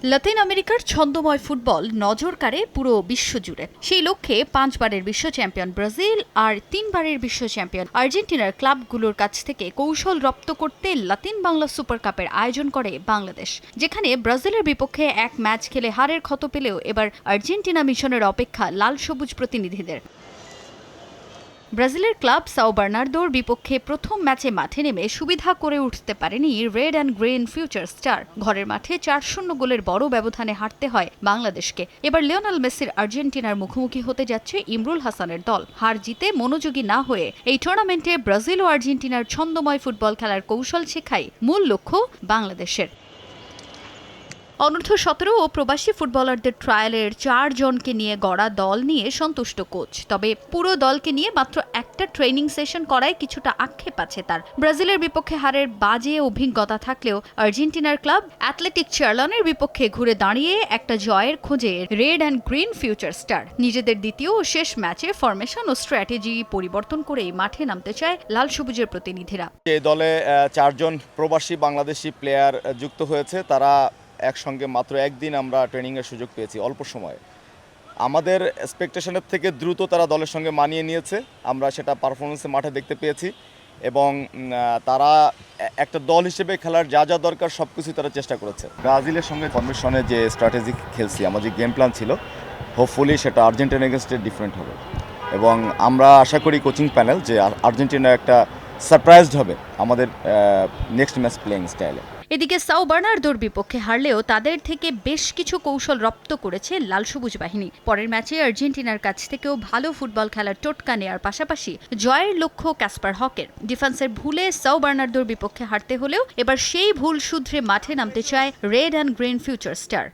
লাতিন আমেরিকার ছন্দময় ফুটবল নজর কাড়ে পুরো বিশ্বজুড়ে। সেই লক্ষ্যে 5 বারের বিশ্ব চ্যাম্পিয়ন ব্রাজিল আর 3 বারের বিশ্ব চ্যাম্পিয়ন আর্জেন্টিনার ক্লাবগুলোর কাছ থেকে কৌশল রপ্ত করতে লাতিন বাংলা সুপার কাপের আয়োজন করে বাংলাদেশ, যেখানে ব্রাজিলের বিপক্ষে এক ম্যাচ খেলে হারের ক্ষত পেলেও এবার আর্জেন্টিনা মিশনের অপেক্ষা লাল সবুজ প্রতিনিধিদের। ব্রাজিলের ক্লাব সাও বার্নার্দোর বিপক্ষে প্রথম ম্যাচে মাঠে নেমে সুবিধা করে উঠতে পারেনি red and green future star. ঘরের মাঠে 4-0 গোলের বড় ব্যবধানে হারতে হয় বাংলাদেশকে। এবার লিওনেল মেসির আর্জেন্টিনার মুখোমুখি হতে যাচ্ছে ইমরুল হাসানের দল। হার জিতে মনোযোগী না হয়ে এই টুর্নামেন্টে ব্রাজিল ও আর্জেন্টিনার ছন্দময় ফুটবল খেলার কৌশল শেখাই মূল লক্ষ্য বাংলাদেশের। অনূর্ধ্ব-17 ও প্রবাসী ফুটবলারদের ট্রায়ালের 4 জনকে নিয়ে গড়া দল নিয়ে সন্তুষ্ট কোচ, তবে পুরো দলকে নিয়ে মাত্র একটা ট্রেনিং সেশন করায় কিছুটা আক্ষেপ আছে তার। ব্রাজিলের বিপক্ষে হারের বাজে অভিজ্ঞতা থাকলেও আর্জেন্টিনার ক্লাব অ্যাথলেটিক চার্লনের বিপক্ষে ঘুরে দাঁড়িয়ে একটা জয়ের খোঁজে red and green future star. নিজেদের দ্বিতীয় ও শেষ ম্যাচে ফরমেশন ও স্ট্র্যাটেজি পরিবর্তন করেই মাঠে নামতে চায় লাল সবুজের প্রতিনিধিরা। এই দলে 4 জন প্রবাসী বাংলাদেশি প্লেয়ার যুক্ত হয়েছে। তারা একসঙ্গে মাত্র একদিন আমরা ট্রেনিংয়ের সুযোগ পেয়েছি, অল্প সময়ে। আমাদের এক্সপেকটেশনের থেকে দ্রুত তারা দলের সঙ্গে মানিয়ে নিয়েছে, আমরা সেটা পারফরমেন্সে মাঠে দেখতে পেয়েছি। এবং তারা একটা দল হিসেবে খেলার যা যা দরকার সব কিছুই তারা চেষ্টা করেছে। ব্রাজিলের সঙ্গে ফরমেশনে যে স্ট্র্যাটেজি খেলছি, আমার যে গেম প্ল্যান ছিল, হোপফুলি সেটা আর্জেন্টিনা এগেনস্টে ডিফারেন্ট হবে। এবং আমরা আশা করি কোচিং প্যানেল যে আর্জেন্টিনা একটা সারপ্রাইজড হবে আমাদের নেক্সট ম্যাচ প্লেইং স্টাইলে। এদিকে সাও বার্নার্দোর বিপক্ষে হারলেও তাদের থেকে বেশ কিছু কৌশল রপ্ত করেছে লাল সবুজ বাহিনী। পরের ম্যাচে আর্জেন্টিনার কাছ থেকেও ভালো ফুটবল খেলার টোটকা নেওয়ার পাশাপাশি জয়ের লক্ষ্য ক্যাসপার হকের। ডিফেন্সের ভুলে সাও বার্নার্দোর বিপক্ষে হারতে হলেও এবার সেই ভুল শুধরে মাঠে নামতে চায় red and green future star.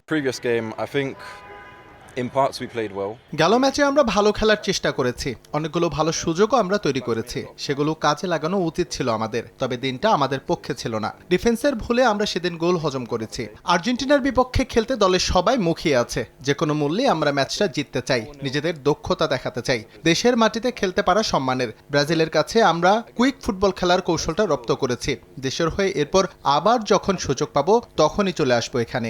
গেল ম্যাচে আমরা ভালো খেলার চেষ্টা করেছি, অনেকগুলো ভালো সুযোগও আমরা তৈরি করেছি, সেগুলো কাজে লাগানো উচিত ছিল আমাদের, তবে দিনটা আমাদের পক্ষে ছিল না। ডিফেন্সের ভুলে আমরা সেদিন গোল হজম করেছি। আর্জেন্টিনার বিপক্ষে খেলতে দলের সবাই মুখিয়ে আছে, যে কোনো মূল্যে আমরা ম্যাচটা জিততে চাই, নিজেদের দক্ষতা দেখাতে চাই। দেশের মাটিতে খেলতে পারা সম্মানের। ব্রাজিলের কাছে আমরা কুইক ফুটবল খেলার কৌশলটা রপ্ত করেছি দেশের হয়ে। এরপর আবার যখন সুযোগ পাবো তখনই চলে আসবো এখানে।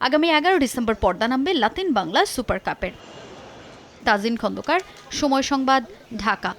আগামী 11 ডিসেম্বর পর্দা নামবে লাতিন বাংলা সুপার কাপের। তাজিন খন্দকার, সময় সংবাদ, ঢাকা।